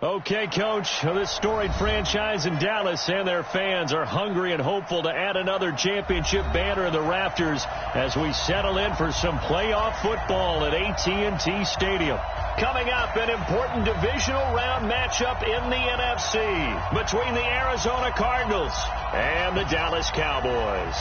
Okay, Coach, this storied franchise in Dallas and their fans are hungry and hopeful to add another championship banner in the rafters as we settle in for some playoff football at AT&T Stadium. Coming up, an important divisional round matchup in the NFC between the Arizona Cardinals and the Dallas Cowboys.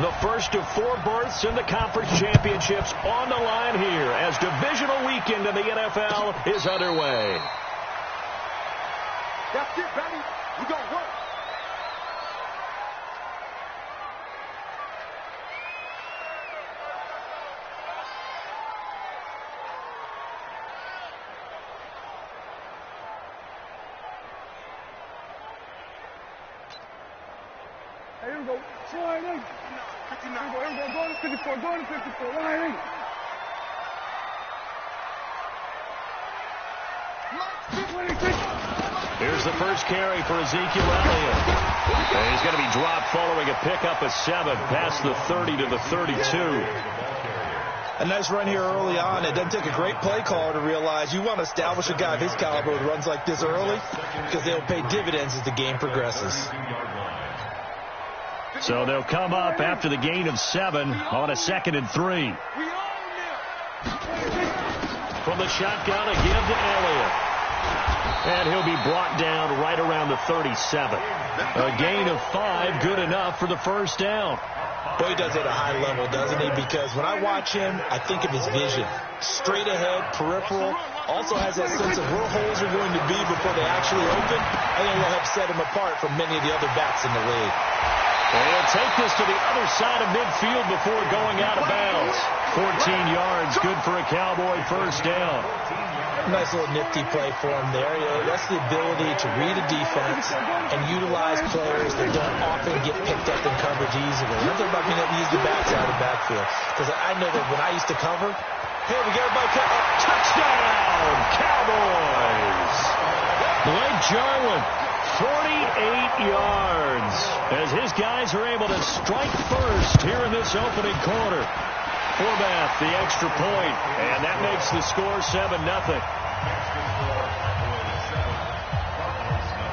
The first of 4 berths in the conference championships on the line here as divisional weekend in the NFL is underway. That's it, baby. We're going to work. Hey, here we go. Slide in. 59. Here we go. Go to 54. Go to 54. Line in. Here's the first carry for Ezekiel Elliott. And he's going to be dropped following a pickup of 7 past the 30 to the 32. A nice run here early on. It doesn't take a great play caller to realize you want to establish a guy of his caliber with runs like this early because they'll pay dividends as the game progresses. So they'll come up after the gain of 7 on a 2nd and 3. From the shotgun, a give to Elliott. And he'll be brought down right around the 37. A gain of 5, good enough for the first down. Boy, he does it at a high level, doesn't he? Because when I watch him, I think of his vision. Straight ahead, peripheral. Also has that sense of where holes are going to be before they actually open. I think will help set him apart from many of the other backs in the league. And he'll take this to the other side of midfield before going out of bounds. 14 yards, good for a Cowboy first down. Nice little nifty play for him there. You know, that's the ability to read a defense and utilize players that don't often get picked up in coverage easily. I'm talking about being able to use the backs out of the backfield. Because I know that when I used to cover, hey, we get everybody cut up. Touchdown, Cowboys! Blake Jarwin, 48 yards, as his guys are able to strike first here in this opening quarter. Forbath, the extra point, and that makes the score 7-0.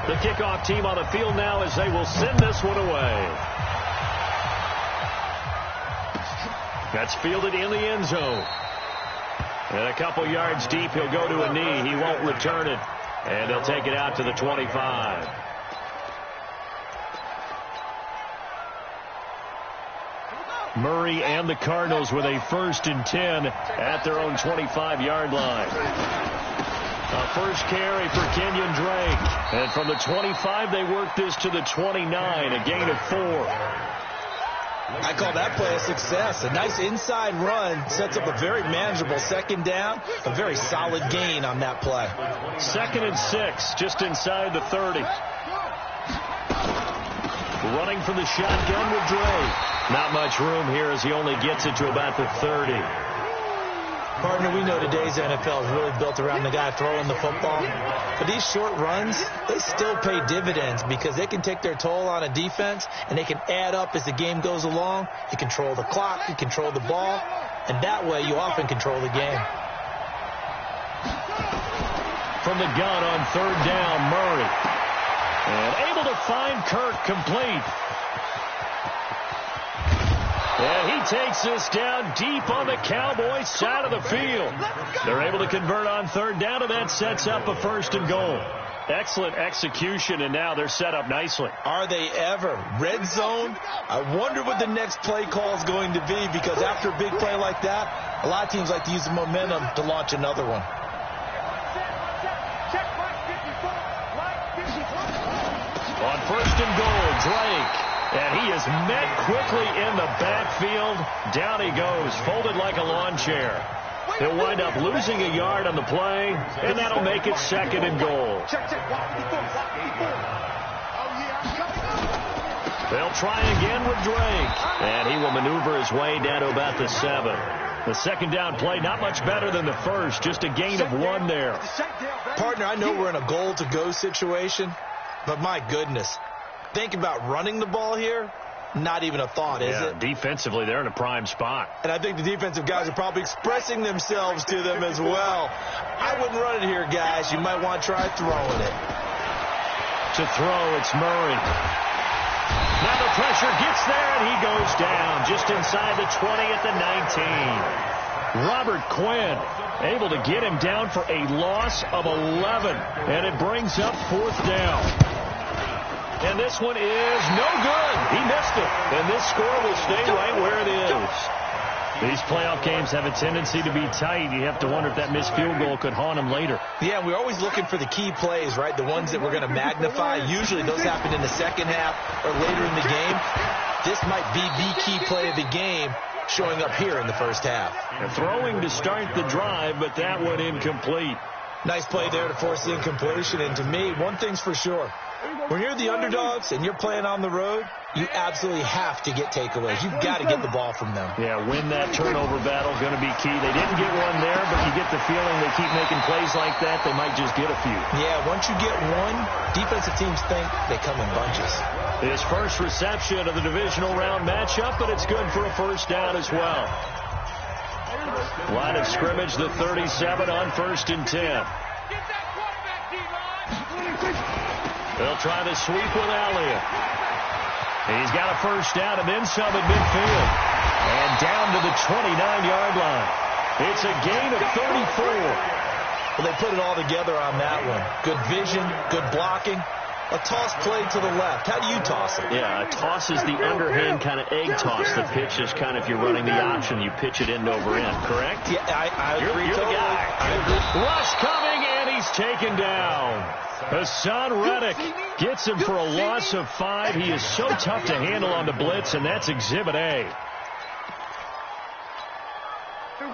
The kickoff team on the field now as they will send this one away. That's fielded in the end zone. And a couple yards deep, he'll go to a knee. He won't return it. And they'll take it out to the 25. Murray and the Cardinals with a 1st and 10 at their own 25-yard line. A first carry for Kenyon Drake. And from the 25, they work this to the 29, a gain of 4. I call that play a success. A nice inside run sets up a very manageable 2nd down. A very solid gain on that play. 2nd and 6, just inside the 30. Running from the shotgun with Drake. Not much room here as he only gets it to about the 30. Partner, we know today's NFL is really built around the guy throwing the football. But these short runs, they still pay dividends because they can take their toll on a defense and they can add up as the game goes along. You control the clock, you control the ball, and that way you often control the game. From the gun on 3rd down, Murray. And able to find Kirk complete. And he takes this down deep on the Cowboys side of the field. They're able to convert on 3rd down, and that sets up a 1st and goal. Excellent execution, and now they're set up nicely. Are they ever? Red zone? I wonder what the next play call is going to be, because after a big play like that, a lot of teams like to use the momentum to launch another one. On 1st and goal, Drake. And he is met quickly in the backfield. Down he goes, folded like a lawn chair. He'll wind up losing a yard on the play, and that'll make it 2nd and goal. They'll try again with Drake. And he will maneuver his way down to about the 7. The second down play, not much better than the first, just a gain of 1 there. Partner, I know we're in a goal-to-go situation, but my goodness, think about running the ball here. Not even a thought, is it? Defensively, they're in a prime spot. And I think the defensive guys are probably expressing themselves to them as well. I wouldn't run it here, guys. You might want to try throwing it. To throw, it's Murray. Now the pressure gets there, and he goes down just inside the 20 at the 19. Robert Quinn able to get him down for a loss of 11, and it brings up 4th down. And this one is no good. He missed it. And this score will stay right where it is. These playoff games have a tendency to be tight. You have to wonder if that missed field goal could haunt him later. Yeah, we're always looking for the key plays, right? The ones that we're going to magnify. Usually those happen in the second half or later in the game. This might be the key play of the game showing up here in the first half. And throwing to start the drive, but that one incomplete. Nice play there to force the incompletion. And to me, one thing's for sure. When you're the underdogs and you're playing on the road, you absolutely have to get takeaways. You've got to get the ball from them. Yeah, win that turnover battle, going to be key. They didn't get one there, but you get the feeling they keep making plays like that, they might just get a few. Yeah, once you get one, defensive teams think they come in bunches. His first reception of the divisional round matchup, but it's good for a first down as well. Line of scrimmage, the 37 on 1st and 10. They'll try the sweep with Elliott. He's got a first down and then some at midfield. And down to the 29-yard line. It's a gain of 34. Well, they put it all together on that one. Good vision, good blocking. A toss play to the left. How do you toss it? Yeah, a toss is the underhand kind of egg toss. The pitch is kind of, if you're running the option, you pitch it end over end, correct? Yeah, I agree. You're totally. the guy. I agree. Rush coming, and he's taken down. Hassan Reddick gets him for a loss of 5. He is so tough to handle on the blitz, and that's Exhibit A.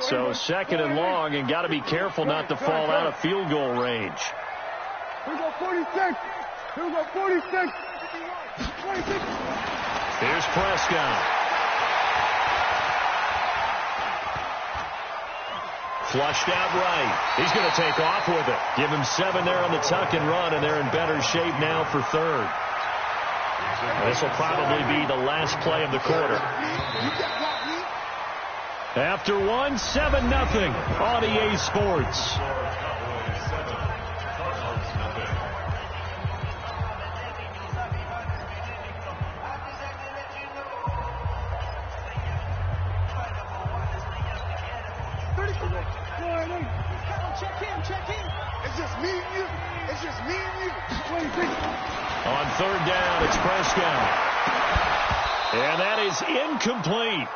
So 2nd and long, and got to be careful not to fall out of field goal range. Here we go, 46. Here we go, 46. 26. Here's Prescott. Flushed out right. He's going to take off with it. Give him 7 there on the tuck and run, and they're in better shape now for 3rd. This will probably be the last play of the quarter. After 1, 7-0 on EA Sports. Check in. It's just me and you. It's just me and you. 26. On 3rd down, it's Prescott. And that is incomplete.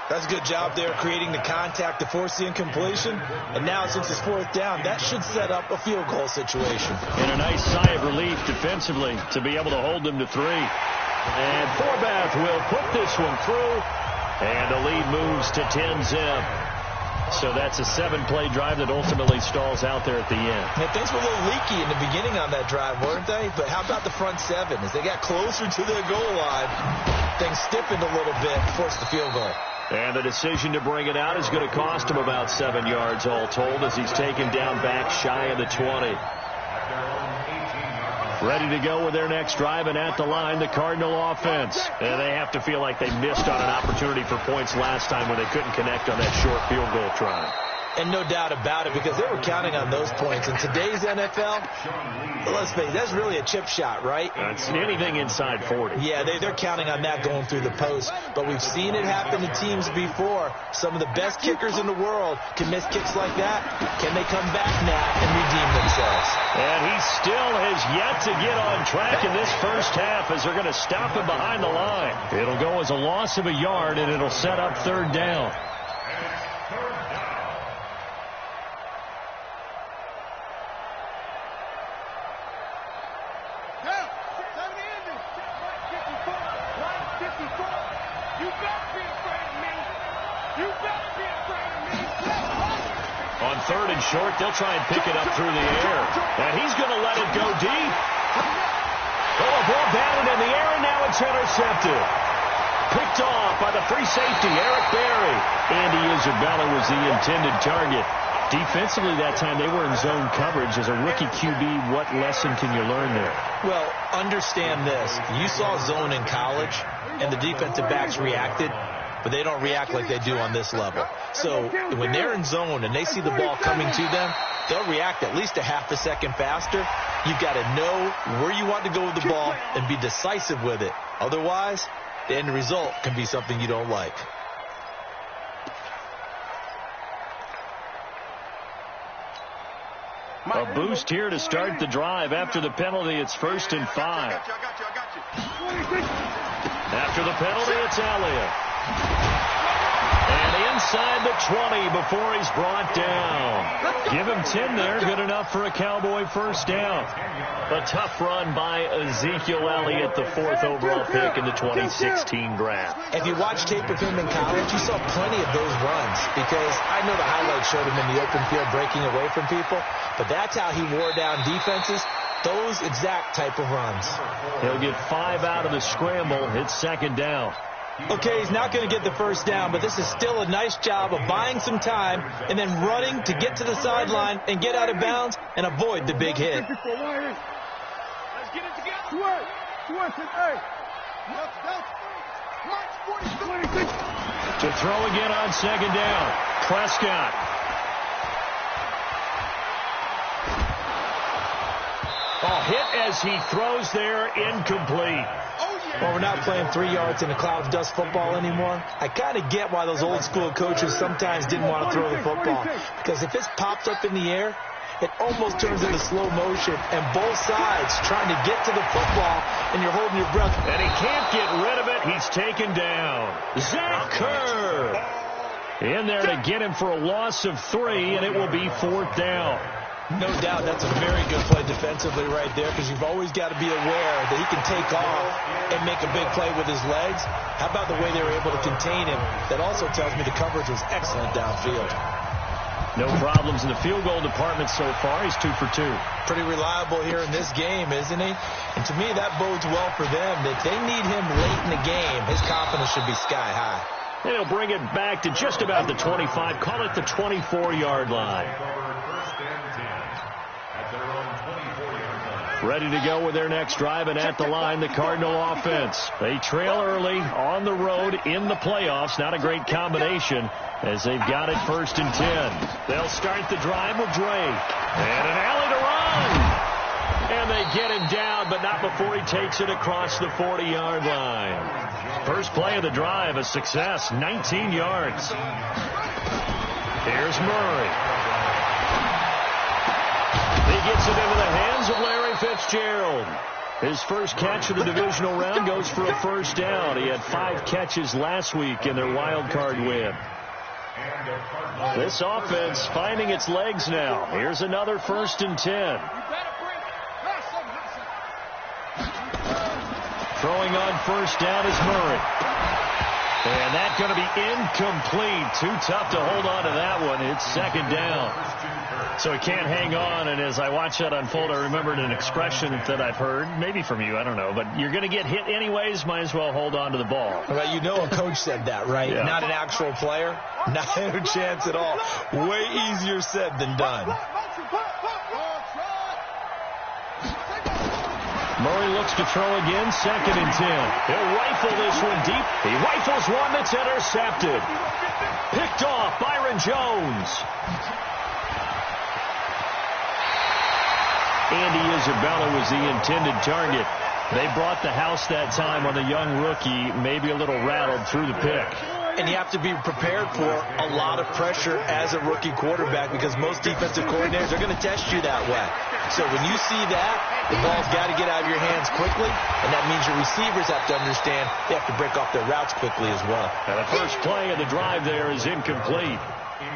That's a good job there creating the contact to force the incompletion. And now since it's 4th down, that should set up a field goal situation. And a nice sigh of relief defensively to be able to hold them to 3. And Forbath will put this one through. And the lead moves to 10-zip. So that's a 7-play drive that ultimately stalls out there at the end. Yeah, things were a little leaky in the beginning on that drive, weren't they? But how about the front 7? As they got closer to their goal line, things stiffened a little bit, forced the field goal. And the decision to bring it out is going to cost him about 7 yards all told as he's taken down back shy of the 20. Ready to go with their next drive, and at the line, the Cardinal offense. And they have to feel like they missed on an opportunity for points last time when they couldn't connect on that short field goal try. And no doubt about it, because they were counting on those points. In today's NFL, let's face it, that's really a chip shot, right? It's anything inside 40. Yeah, they're counting on that going through the post. But we've seen it happen to teams before. Some of the best kickers in the world can miss kicks like that. Can they come back now and redeem themselves? And he still has yet to get on track in this first half as they're going to stop him behind the line. It'll go as a loss of a yard, and it'll set up 3rd down. On 3rd and short, they'll try and pick it up through the air. And he's going to let it go deep. Oh, a ball batted in the air, and now it's intercepted. picked off by the free safety, Eric Berry. Andy Isabella was the intended target. Defensively that time, they were in zone coverage. As a rookie QB, what lesson can you learn there? Well, understand this. You saw zone in college, and the defensive backs reacted, but they don't react like they do on this level. So when they're in zone and they see the ball coming to them, they'll react at least a half a second faster. You've got to know where you want to go with the ball and be decisive with it. Otherwise, the end result can be something you don't like. A boost here to start the drive. After the penalty, it's 1st and 5. After the penalty, it's Elliott. And inside the 20 before he's brought down. Give him 10 there. Good enough for a Cowboy first down. A tough run by Ezekiel Elliott, the 4th overall pick in the 2016 draft. If you watch tape of him in college, you saw plenty of those runs, because I know the highlights showed him in the open field breaking away from people, but that's how he wore down defenses, those exact type of runs. He'll get 5 out of the scramble. It's 2nd down. Okay, he's not going to get the first down, but this is still a nice job of buying some time and then running to get to the sideline and get out of bounds and avoid the big hit. Let's get it together. To throw again on 2nd down. Prescott. Hit as he throws there, incomplete. Well, we're not playing 3 yards in a cloud of dust football anymore. I kind of get why those old school coaches sometimes didn't want to throw the football, because if it's popped up in the air, it almost turns into slow motion, and both sides trying to get to the football, and you're holding your breath. And he can't get rid of it. He's taken down. Zach Kerr in there to get him for a loss of 3, and it will be 4th down. No doubt that's a very good play defensively right there, because you've always got to be aware that he can take off and make a big play with his legs. How about the way they were able to contain him? That also tells me the coverage was excellent downfield. No problems in the field goal department so far. He's 2 for 2. Pretty reliable here in this game, isn't he? And to me, that bodes well for them. If they need him late in the game, his confidence should be sky high. And he'll bring it back to just about the 25. Call it the 24-yard line. Ready to go with their next drive, and at the line, the Cardinal offense. They trail early on the road in the playoffs. Not a great combination as they've got it 1st and 10. They'll start the drive with Drake. And an alley to run. And they get him down, but not before he takes it across the 40-yard line. First play of the drive, a success, 19 yards. Here's Murray. He gets it into the hands of Larry Fitzgerald. His first catch of the divisional round goes for a first down. He had 5 catches last week in their wild card win. This offense finding its legs now. Here's another 1st and 10. Throwing on first down is Murray. And that's going to be incomplete. Too tough to hold on to that one. It's 2nd down. So he can't hang on, and as I watch that unfold, I remembered an expression that I've heard, maybe from you, I don't know, but you're going to get hit anyways, might as well hold on to the ball. Well, you know a coach said that, right? Yeah. Not an actual player. Not a chance at all. Way easier said than done. Murray looks to throw again, 2nd and 10. He'll rifle this one deep. He rifles one that's intercepted. Picked off, Byron Jones. Andy Isabella was the intended target. They brought the house that time on the young rookie, maybe a little rattled through the pick. And you have to be prepared for a lot of pressure as a rookie quarterback, because most defensive coordinators are going to test you that way. So when you see that, the ball's got to get out of your hands quickly, and that means your receivers have to understand they have to break off their routes quickly as well. And the first play of the drive there is incomplete.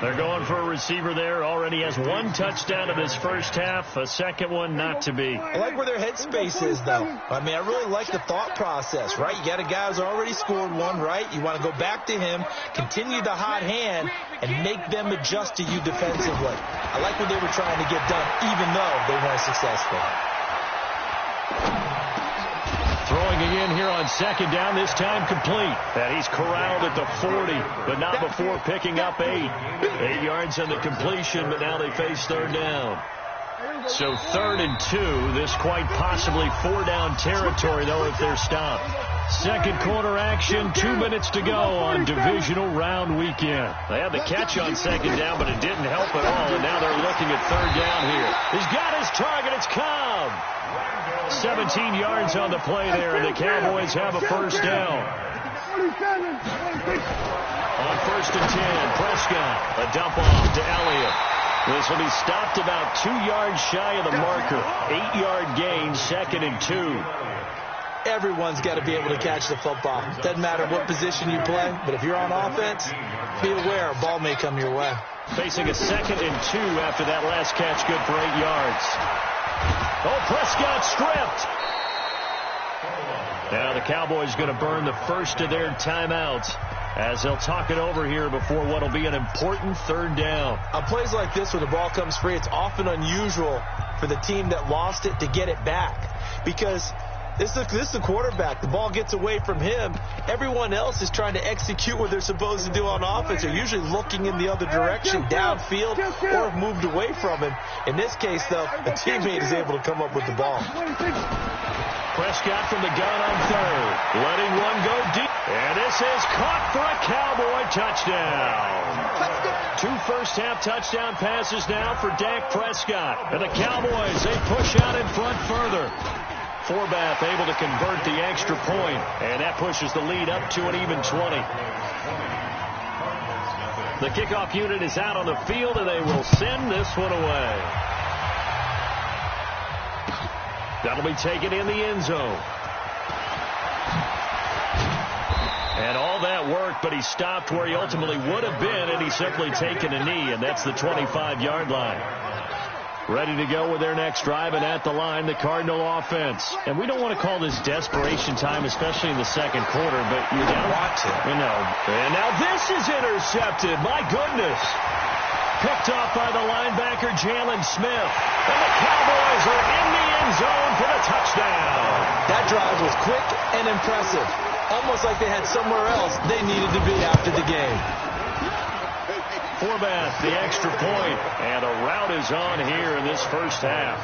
They're going for a receiver there. Already has 1 touchdown in this first half. A second one not to be. I like where their headspace is, though. I mean, I really like the thought process, right? You got a guy who's already scored 1, right? You want to go back to him, continue the hot hand, and make them adjust to you defensively. I like what they were trying to get done, even though they weren't successful. Throwing again here on second down, this time complete. And he's corralled at the 40, but not before picking up 8. 8 yards on the completion, but now they face third down. So 3rd and 2. This quite possibly 4-down territory, though, if they're stopped. Second quarter action, 2 minutes to go on divisional round weekend. They had the catch on second down, but it didn't help at all, and now they're looking at third down here. He's got his target. It's Cobb. 17 yards on the play there, and the Cowboys have a first down. On 1st and 10, Prescott, a dump off to Elliott. This will be stopped about 2 yards shy of the marker. 8-yard gain, 2nd and 2. Everyone's got to be able to catch the football. Doesn't matter what position you play, but if you're on offense, be aware a ball may come your way. Facing a 2nd and 2 after that last catch, good for 8 yards. Oh, Prescott stripped. Now the Cowboys going to burn the first of their timeouts as they'll talk it over here before what will be an important third down. On plays like this where the ball comes free, it's often unusual for the team that lost it to get it back because this is the quarterback. The ball gets away from him. Everyone else is trying to execute what they're supposed to do on offense. They're usually looking in the other direction, downfield, or have moved away from him. In this case, though, a teammate is able to come up with the ball. Prescott from the gun on 3rd. Letting one go deep. And this is caught for a Cowboy touchdown. 2 first-half touchdown passes now for Dak Prescott. And the Cowboys, they push out in front further. Forbath able to convert the extra point, and that pushes the lead up to an even 20. The kickoff unit is out on the field, and they will send this one away. That'll be taken in the end zone. And all that work, but he stopped where he ultimately would have been, and he's simply taken a knee, and that's the 25-yard line. Ready to go with their next drive, and at the line, the Cardinal offense. And we don't want to call this desperation time, especially in the second quarter, but you don't want to. You know. And now this is intercepted. My goodness. Picked off by the linebacker, Jalen Smith. And the Cowboys are in the end zone for the touchdown. That drive was quick and impressive. Almost like they had somewhere else they needed to be after the game. Forbath, the extra point, and a rout is on here in this first half.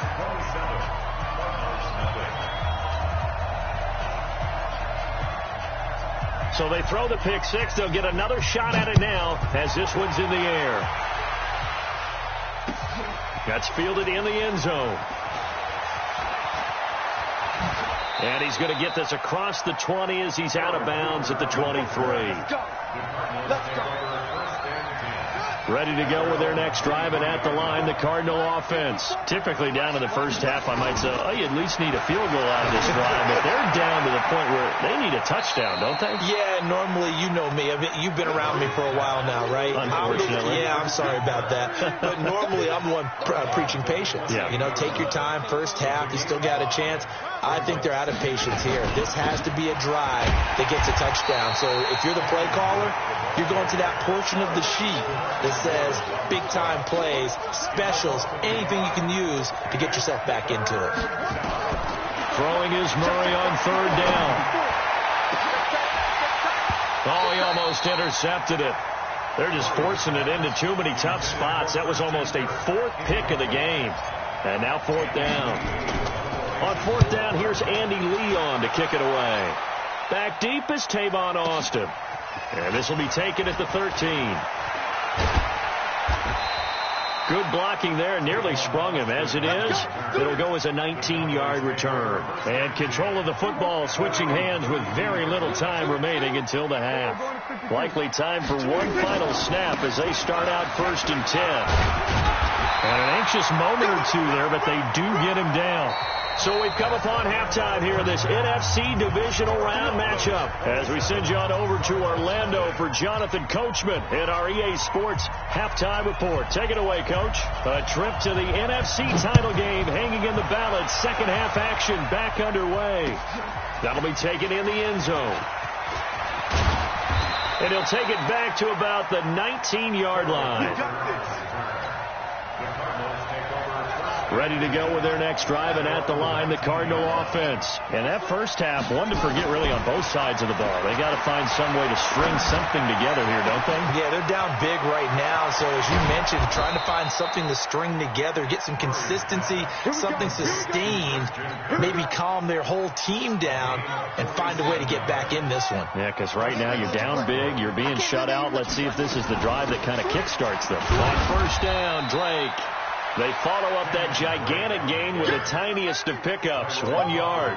So they throw the pick six. They'll get another shot at it now as this one's in the air. That's fielded in the end zone. And he's going to get this across the 20 as he's out of bounds at the 23. Let's go. Ready to go with their next drive, and at the line, the Cardinal offense. Typically down in the first half, I might say, oh, you at least need a field goal out of this drive, but they're down to the point where they need a touchdown, don't they? Yeah, normally, you know me. I mean, you've been around me for a while now, right? Unfortunately. I'm sorry about that. But normally, I'm the one preaching patience. Yeah. You know, take your time, first half, you still got a chance. I think they're out of patience here. This has to be a drive that gets a touchdown. So if you're the play caller, you're going to that portion of the sheet that says big-time plays, specials, anything you can use to get yourself back into it. Throwing is Murray on third down. Oh, he almost intercepted it. They're just forcing it into too many tough spots. That was almost a 4th pick of the game. And now 4th down. On 4th down, here's Andy Leon to kick it away. Back deep is Tavon Austin. And this will be taken at the 13. Good blocking there. Nearly sprung him. As it is, it'll go as a 19-yard return. And control of the football switching hands with very little time remaining until the half. Likely time for one final snap as they start out 1st and 10. And an anxious moment or two there, but they do get him down. So we've come upon halftime here in this NFC divisional round matchup as we send you on over to Orlando for Jonathan Coachman in our EA Sports halftime report. Take it away, Coach. A trip to the NFC title game hanging in the balance. Second half action back underway. That'll be taken in the end zone. And he'll take it back to about the 19-yard line. ready to go with their next drive, and at the line, the Cardinal offense. And that first half, one to forget really on both sides of the ball. They got to find some way to string something together here, don't they? Yeah, they're down big right now. So as you mentioned, trying to find something to string together, get some consistency, something sustained, maybe calm their whole team down and find a way to get back in this one. Yeah, because right now you're down big, you're being shut out. Let's see if this is the drive that kind of kickstarts them. On first down, Drake. They follow up that gigantic gain with the tiniest of pickups, 1 yard.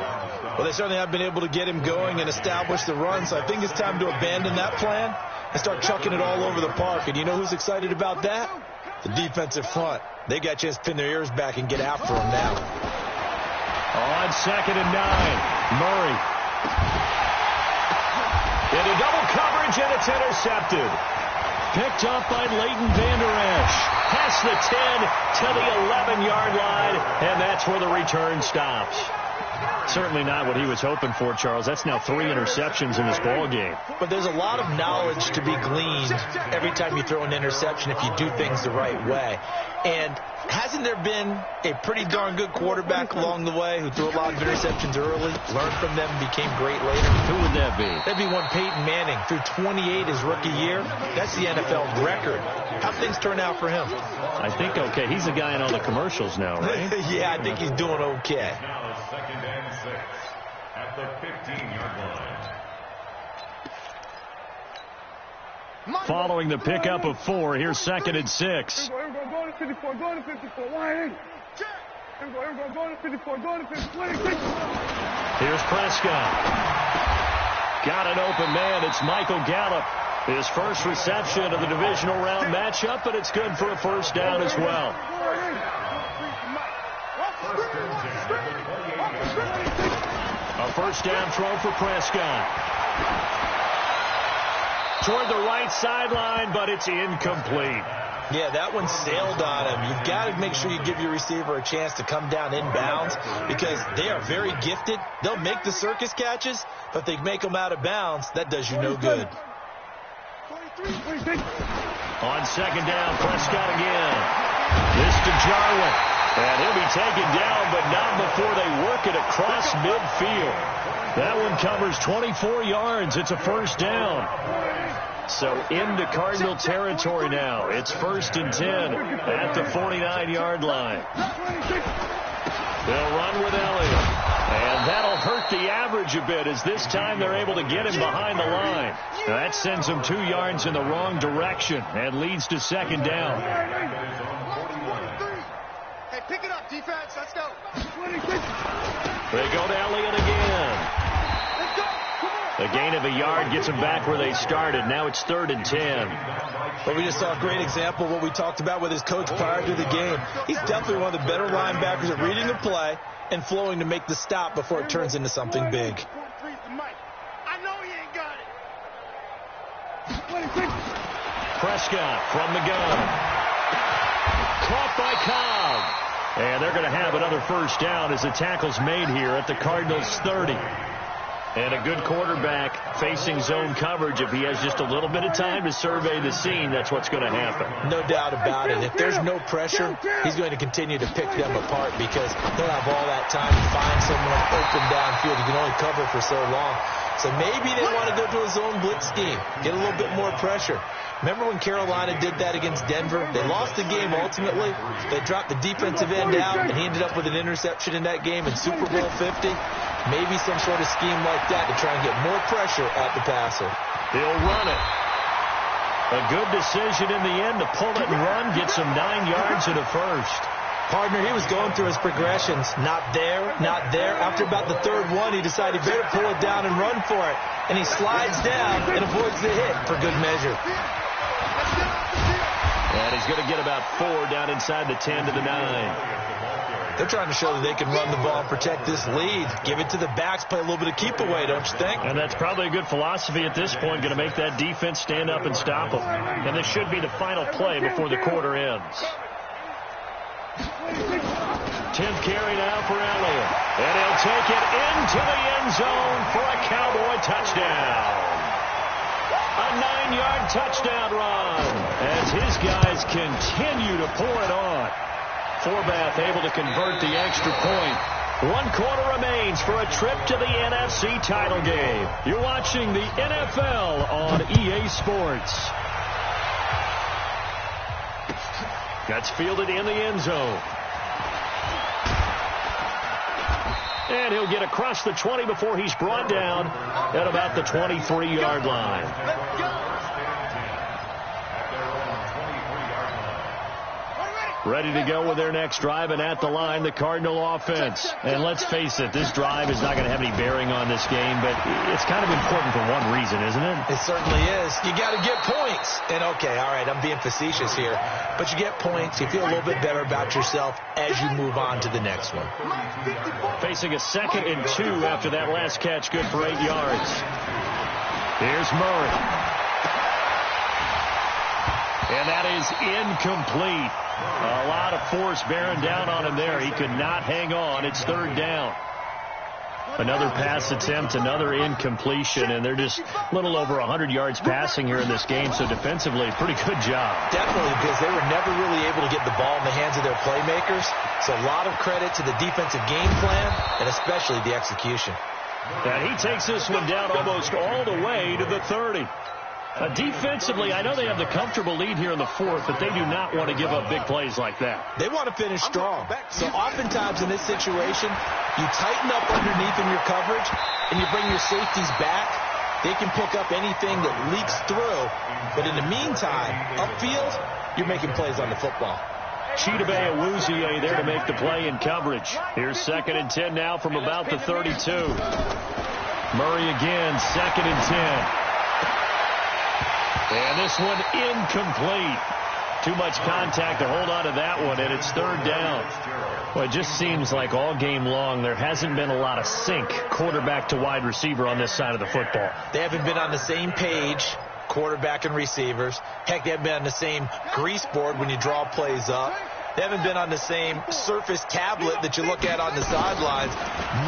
Well, they certainly have been able to get him going and establish the run, so I think it's time to abandon that plan and start chucking it all over the park. And you know who's excited about that? The defensive front. They got a chance to pin their ears back and get after him now. On 2nd and 9, Murray. Into double coverage, and it's intercepted. Picked up by Leighton Vander Esch. Past the 10 to the 11-yard line, and that's where the return stops. Certainly not what he was hoping for, Charles. That's now 3 interceptions in this ball game. But there's a lot of knowledge to be gleaned every time you throw an interception if you do things the right way. And hasn't there been a pretty darn good quarterback along the way who threw a lot of interceptions early, learned from them, and became great later? Who would that be? That'd be one Peyton Manning. Threw 28 his rookie year. That's the NFL record. How'd things turn out for him? I think okay. He's the guy in all the commercials now, right? Yeah, I think he's doing okay. Now 2nd and 6 at the 15-yard line. Following the pickup of 4, here's 2nd and 6. Go to 54, go to 54, line in. Go to 54, go to 54. Here's Prescott. Got an open man. It's Michael Gallup. His first reception of the divisional round matchup, but it's good for a first down as well. A first down throw for Prescott. Toward the right sideline, but it's incomplete. Yeah, that one sailed on him. You've got to make sure you give your receiver a chance to come down inbounds because they are very gifted. They'll make the circus catches, but if they make them out of bounds, that does you no good. On 2nd down, Prescott again. This to Jarwin. And he'll be taken down, but not before they work it across midfield. That one covers 24 yards. It's a first down. So into Cardinal territory now. It's 1st and 10 at the 49-yard line. They'll run with Elliott. And that'll hurt the average a bit as this time they're able to get him behind the line. Now that sends him 2 yards in the wrong direction and leads to 2nd down. Hey, pick it up, defense. Let's go. They go to Elliott again. A gain of a yard gets them back where they started. Now it's 3rd and 10. Well, we just saw a great example of what we talked about with his coach prior to the game. He's definitely one of the better linebackers at reading the play and flowing to make the stop before it turns into something big. I know he ain't got it. Prescott from the gun. Caught by Cobb. And they're going to have another first down as the tackle's made here at the Cardinals' 30. And a good quarterback facing zone coverage. If he has just a little bit of time to survey the scene, that's what's going to happen. No doubt about it. If there's no pressure, he's going to continue to pick them apart because he'll have all that time to find someone open downfield. He can only cover for so long. So maybe they want to go to a zone blitz scheme, get a little bit more pressure. Remember when Carolina did that against Denver? They lost the game ultimately. They dropped the defensive end out, and he ended up with an interception in that game in Super Bowl 50. Maybe some sort of scheme like that to try and get more pressure at the passer. He'll run it. A good decision in the end to pull it and run, gets him 9 yards and a first. Partner, he was going through his progressions. Not there, not there. After about the 3rd one, he decided he better pull it down and run for it. And he slides down and avoids the hit for good measure. And he's going to get about 4 down inside the 10 to the 9. They're trying to show that they can run the ball and protect this lead. Give it to the backs, play a little bit of keep away, don't you think? And that's probably a good philosophy at this point, going to make that defense stand up and stop them. And this should be the final play before the quarter ends. 10th carry now for Elliott. And he'll take it into the end zone for a Cowboy touchdown. A 9-yard touchdown run as his guys continue to pour it on. Forbath able to convert the extra point. 1 quarter remains for a trip to the NFC title game. You're watching the NFL on EA Sports. That's fielded in the end zone. And he'll get across the 20 before he's brought down at about the 23-yard line. Ready to go with their next drive, and at the line, the Cardinal offense. And let's face it, this drive is not going to have any bearing on this game, but it's kind of important for one reason, isn't it? It certainly is. You got to get points. And, okay, all right, I'm being facetious here, but you get points. You feel a little bit better about yourself as you move on to the next one. Facing a 2nd and 2 after that last catch, good for 8 yards. Here's Murray. And that is incomplete. A lot of force bearing down on him there. He could not hang on. It's 3rd down. Another pass attempt, another incompletion, and they're just a little over 100 yards passing here in this game, so defensively, pretty good job. Definitely, because they were never really able to get the ball in the hands of their playmakers, so a lot of credit to the defensive game plan, and especially the execution. And he takes this one down almost all the way to the 30. Defensively, I know they have the comfortable lead here in the 4th, but they do not want to give up big plays like that. They want to finish strong. So oftentimes in this situation, you tighten up underneath in your coverage, and you bring your safeties back. They can pick up anything that leaks through. But in the meantime, upfield, you're making plays on the football. Chidobe Awuzie there to make the play in coverage. Here's 2nd and 10 now from about the 32. Murray again, 2nd and 10. And this one incomplete. Too much contact to hold on to that one, and it's 3rd down. Well, it just seems like all game long there hasn't been a lot of sync quarterback to wide receiver on this side of the football. They haven't been on the same page, quarterback and receivers. Heck, they haven't been on the same grease board when you draw plays up. They haven't been on the same surface tablet that you look at on the sidelines.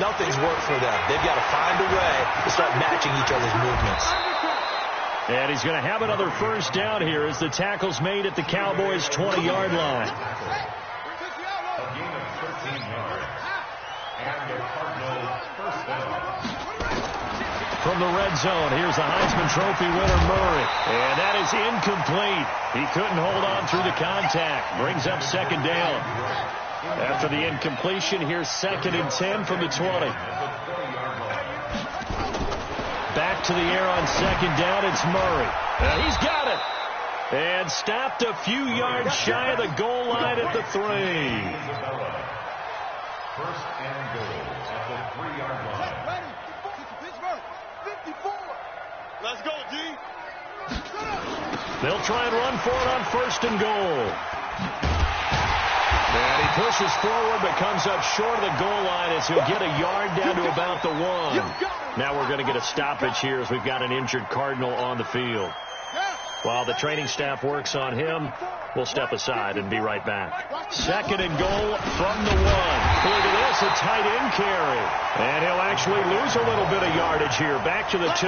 Nothing's worked for them. They've got to find a way to start matching each other's movements. And he's going to have another 1st down here as the tackle's made at the Cowboys' 20-yard line. A gain of 13 yards. And the Cardinals' 1st down. From the red zone, here's the Heisman Trophy winner, Murray. And that is incomplete. He couldn't hold on through the contact. Brings up 2nd down. After the incompletion, here's 2nd and 10 from the 20. Back to the air on 2nd down, it's Murray. And he's got it. And stopped a few yards shy of the goal line at the 3. 1st and goal at the 3-yard line. Let's go, D. They'll try and run for it on 1st and goal. And he pushes forward but comes up short of the goal line as he'll get a yard down to about the 1. Now we're going to get a stoppage here as we've got an injured Cardinal on the field. While the training staff works on him, we'll step aside and be right back. 2nd and goal from the 1. Look at this, a tight end carry. And he'll actually lose a little bit of yardage here. Back to the 2.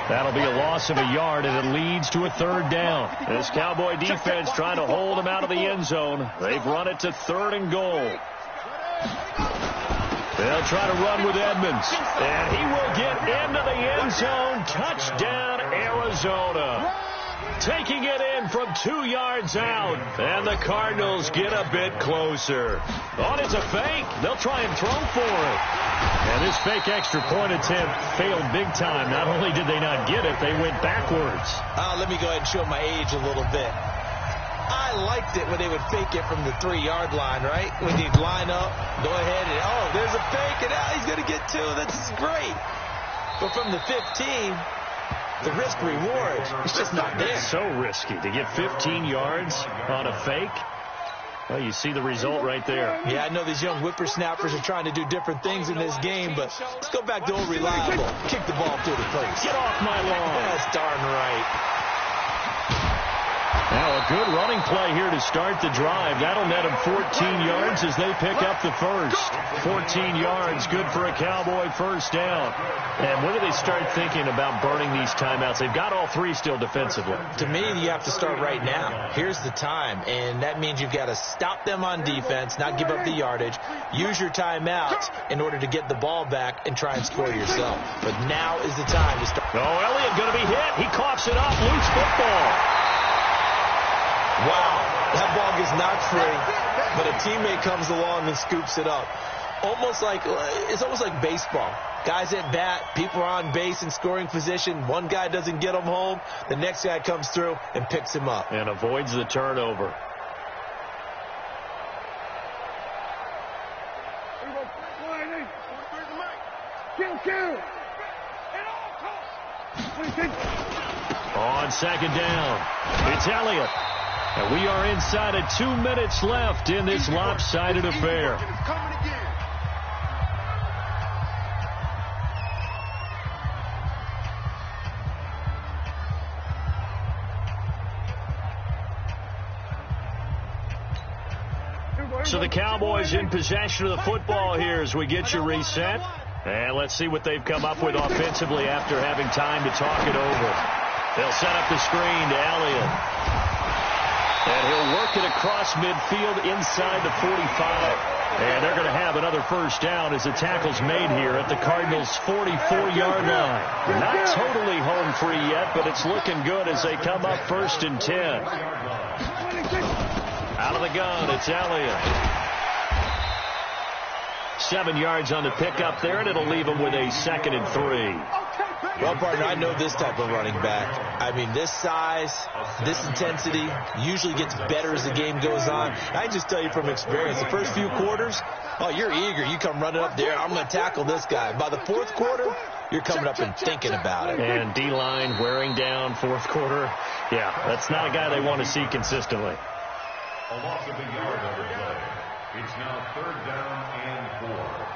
That'll be a loss of a yard, and it leads to a 3rd down. This Cowboy defense trying to hold him out of the end zone. They've run it to 3rd and goal. They'll try to run with Edmonds. And he will get into the end zone. Touchdown, Arizona. Taking it in from 2 yards out. And the Cardinals get a bit closer. Oh, it's a fake. They'll try and throw for it. And this fake extra point attempt failed big time. Not only did they not get it, they went backwards. Let me go ahead and show my age a little bit. I liked it when they would fake it from the 3-yard line, right? When they'd line up, go ahead and, oh, there's a fake, and now he's going to get 2. That's great. But from the 15, the risk-reward, it's just not there. It's so risky to get 15 yards on a fake. Well, you see the result right there. Yeah, I know these young whippersnappers are trying to do different things in this game, but let's go back to old reliable. Kick the ball through the face. Get off my lawn. That's darn right. Now a good running play here to start the drive. That'll net them 14 yards as they pick up the first. 14 yards, good for a Cowboy first down. And when do they start thinking about burning these timeouts? They've got all three still defensively. To me, you have to start right now. Here's the time, and that means you've got to stop them on defense, not give up the yardage, use your timeouts in order to get the ball back and try and score yourself. But now is the time to start. Oh, Elliott going to be hit. He coughs it up. Loose football. Wow, that ball gets knocked free, but a teammate comes along and scoops it up. It's almost like baseball. Guys at bat, people are on base in scoring position. One guy doesn't get him home. The next guy comes through and picks him up. And avoids the turnover. Kill. On second down, it's Elliott. And we are inside of 2 minutes left in this lopsided affair. So the Cowboys in possession of the football here as we get you reset. And let's see what they've come up with offensively after having time to talk it over. They'll set up the screen to Elliott. And he'll work it across midfield inside the 45. And they're going to have another first down as the tackle's made here at the Cardinals' 44-yard line. Not totally home free yet, but it's looking good as they come up 1st and 10. Out of the gun, it's Elliott. 7 yards on the pickup there, and it'll leave him with a 2nd and 3. Well, partner, I know this type of running back. I mean, this size, this intensity usually gets better as the game goes on. I just tell you from experience, the first few quarters, oh, you're eager. You come running up there, I'm going to tackle this guy. By the 4th quarter, you're coming up and thinking about it. And D-line wearing down 4th quarter. Yeah, that's not a guy they want to see consistently. A loss of a yard on the play. It's now 3rd down and 4.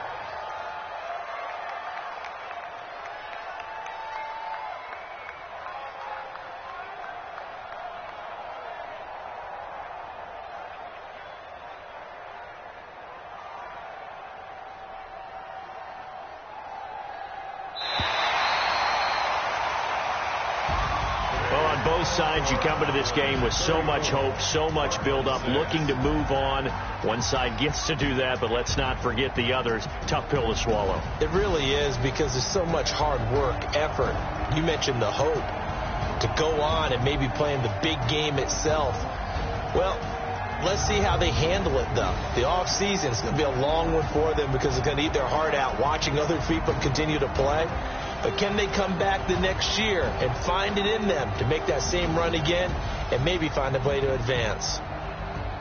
Both sides, you come into this game with so much hope, so much build-up, looking to move on. One side gets to do that, but let's not forget the others. Tough pill to swallow. It really is, because there's so much hard work, effort. You mentioned the hope to go on and maybe playing the big game itself. Well, let's see how they handle it, though. The offseason is going to be a long one for them because they're going to eat their heart out watching other people continue to play. But can they come back the next year and find it in them to make that same run again and maybe find a way to advance?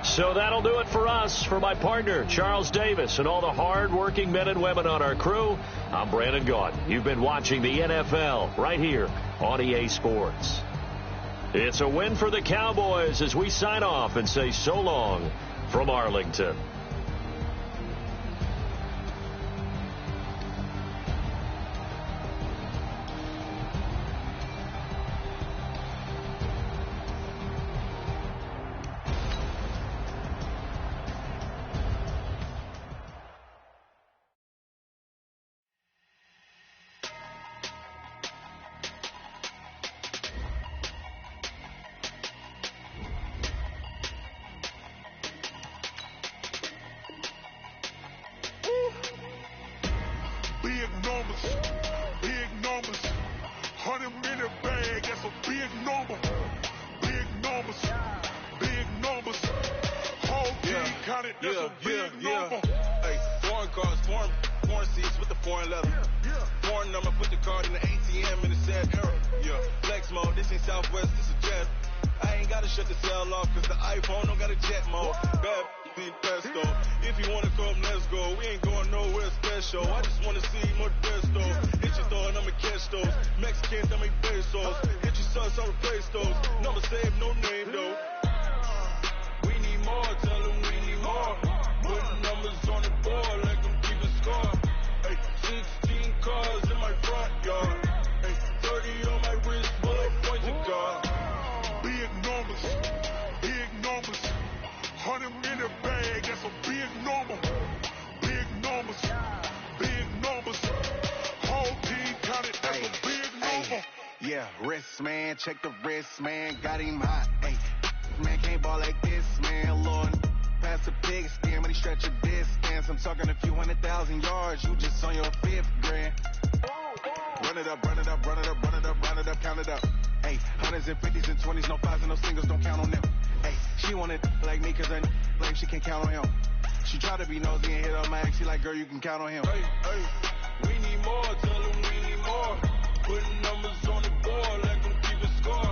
So that'll do it for us. For my partner, Charles Davis, and all the hard-working men and women on our crew, I'm Brandon Gaudin. You've been watching the NFL right here on EA Sports. It's a win for the Cowboys as we sign off and say so long from Arlington. Big numbers, 100-minute bag, that's a big number. Big numbers, whole team counted, that's a big number. Hey, foreign cars, foreign seats with the foreign leather. Foreign number, put the card in the ATM in the sad era. Yeah, flex mode, this ain't Southwest, this is jet. I ain't gotta shut the cell off, cause the iPhone don't got a jet mode. Bad need pesto. If you wanna come, let's go. We ain't going nowhere special. I just wanna see more pesto. Hit your thought, I'ma catch those. Mexicans, I make pesos. Hit your sus, I'll replace those. Number saved, no name though. We need more, tell them we need more. Putting numbers on the board like I'm keeping score. Hey, 16 cars in my front yard. Hey, 30 on my wrist, full of points and guard. Big numbers, this, man. Check the wrist, man. Got him hot. Hey, man, can't ball like this, man. Lord, pass the pig skin, but he stretch a distance. I'm talking a few 100,000 yards. You just on your 5th grand. Run it up, run it up, run it up, run it up, run it up, count it up. Hey, hundreds and 50s and 20s, no 5s and no singles, don't count on them. Hey, she wanted like me, cause I like she can count on him. She tried to be nosy and hit on my ex. She like, girl, you can count on him. Hey, hey, we need more, tell them we need more. Putting numbers on the board, like them keep a score.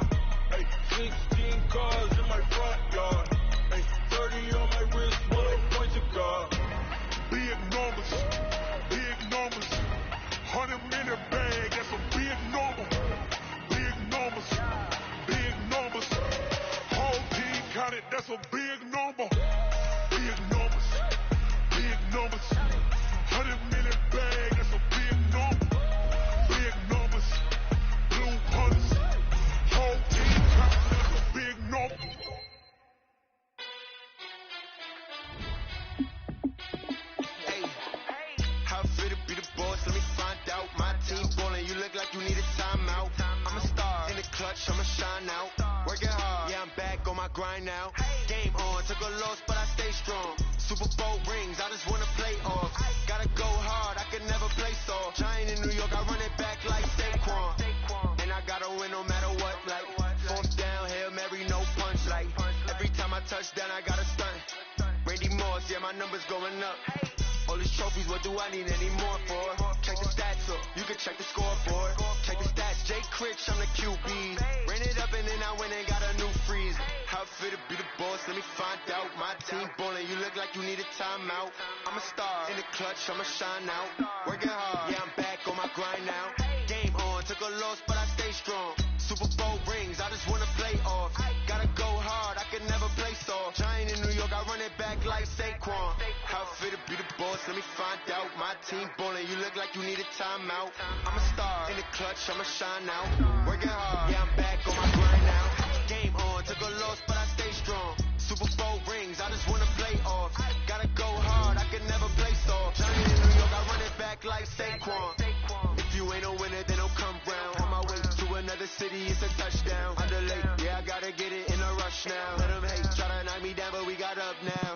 Hey, 16 cars in my front yard. Hey, 30 on my wrist, bullet points of God. Big numbers, 100-minute bag, that's a big number. Big numbers, whole team counted, that's a big number. Big numbers, 100-minute bag, that's a big number. Big numbers, blue hunters, whole team counted, that's a big number. Like you need a timeout. I'm a star in the clutch, I'ma shine out. Working hard, yeah, I'm back on my grind now. Game on, took a loss, but I stay strong. Super Bowl rings, I just wanna play off. Gotta go hard, I can never play soft. Giant in New York, I run it back like Saquon. And I gotta win no matter what, like 4th down, Hail Mary, no punch, like every time I touch down, I gotta stunt. Randy Moss, yeah, my numbers going up. All these trophies, what do I need any more for? Check the stats up, you can check the scoreboard. Check the stats, Jay Critch, I'm the QB. Ran it up and then I went and got a new freeze. How it fit to be the boss, let me find out. My team ballin', you look like you need a timeout. I'm a star in the clutch, I'ma shine out. Working hard, yeah, I'm back on my grind now. Game on, took a loss, but I stay strong. Super Bowl rings, I just wanna play off. Gotta go hard, I can never play soft. Giant in New York, I run it back like Saquon. How it fit to be the boss, let me find out. My team ballin', you look like you need a timeout. I'm a star in the clutch, I'ma shine out. Working hard, yeah, I'm back on my grind now. Game on, took a loss, but I stay strong. Super Bowl rings, I just wanna play off. Gotta go hard, I can never play soft. Giant in New York, I run it back like Saquon. If you ain't a winner, then don't come round. On my way to another city, it's a touchdown. Underlay, yeah, I gotta get it in a rush now. Let them hate, try to knock me down, but we got up now.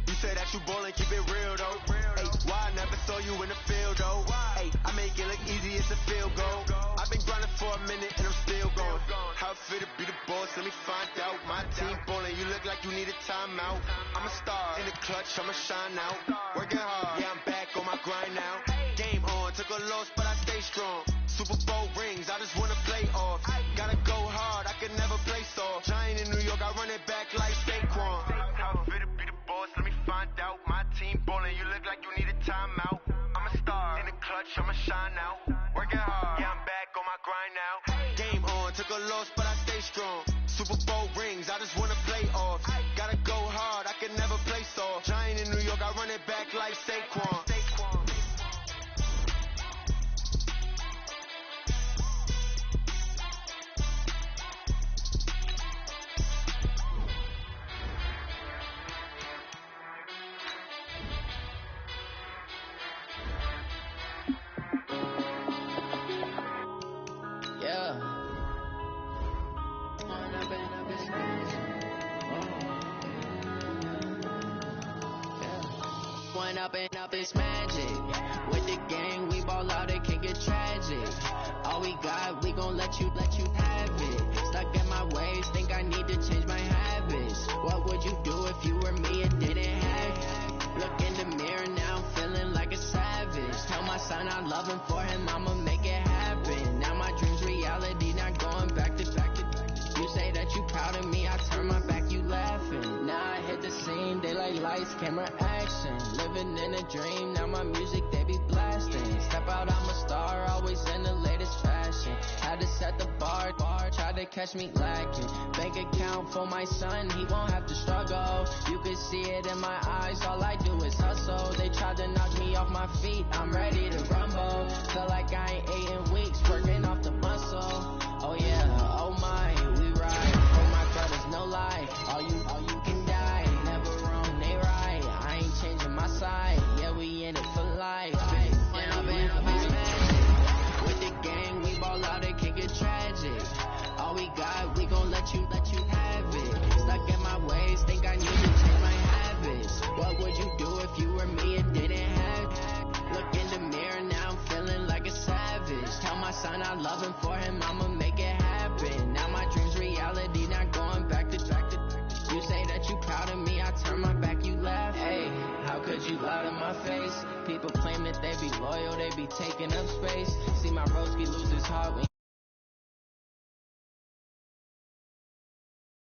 You say that you ballin', keep it real though. Hey, why I never saw you in the field though? Hey, I make it look easy, it's a field goal. I've been grinding for a minute and I'm still going. How it fit to be the boss, let me find out. My team ballin', you look like you need a timeout. I'm a star in the clutch, I'ma shine out. Working hard, yeah, I'm back on my grind now. Game on, took a loss, but I stay strong. Super Bowl rings, I just wanna play off. Gotta go hard, I can never play soft. Giant in New York, I run it back like Saquon. How it fit to be the boss, let me find out. My team ballin', you look like you need a timeout. I'm a star in the clutch, I'ma shine out. Working hard, yeah, I'm back on my grind now. Game on, took a loss, but I stay strong. Super Bowl rings, I just wanna play off. Gotta go hard, I can never play soft. Giant in New York, I run it back like Saquon. Up it's magic. With the gang, we ball out, it can get tragic. All we got, we gon' let you have it. Stuck in my ways, think I need to change my habits. What would you do if you were me and didn't have it? Look in the mirror now, feeling like a savage. Tell my son I love him, for him I'ma make it happen. Now my dream's reality, not going back to back to back. You say that you proud of me, I turn my back, you laughing. Now I hit the scene, they like lights, camera, action. Living in a dream, now my music, they be blasting. Step out, I'm a star, always in the latest fashion. Had to set the bar, try to catch me lacking. Bank account for my son, he won't have to struggle. You can see it in my eyes, all I do is hustle. They tried to knock me off my feet, I'm ready to rumble. Feel like I ain't ate in weeks, working off the muscle. Oh yeah, oh my, we ride. For my brothers, no lie, all you can die. Never wrong, they right, I ain't changing my side. Yeah, we in it for life. With the gang, we ball out, it can get tragic. loving for him, I'ma make it happen. Now my dream's reality, not going back to. You say that you proud of me, I turn my back, you laugh. Hey, how could you lie to my face? People claim that they be loyal, they be taking up space. See my broski lose his heart when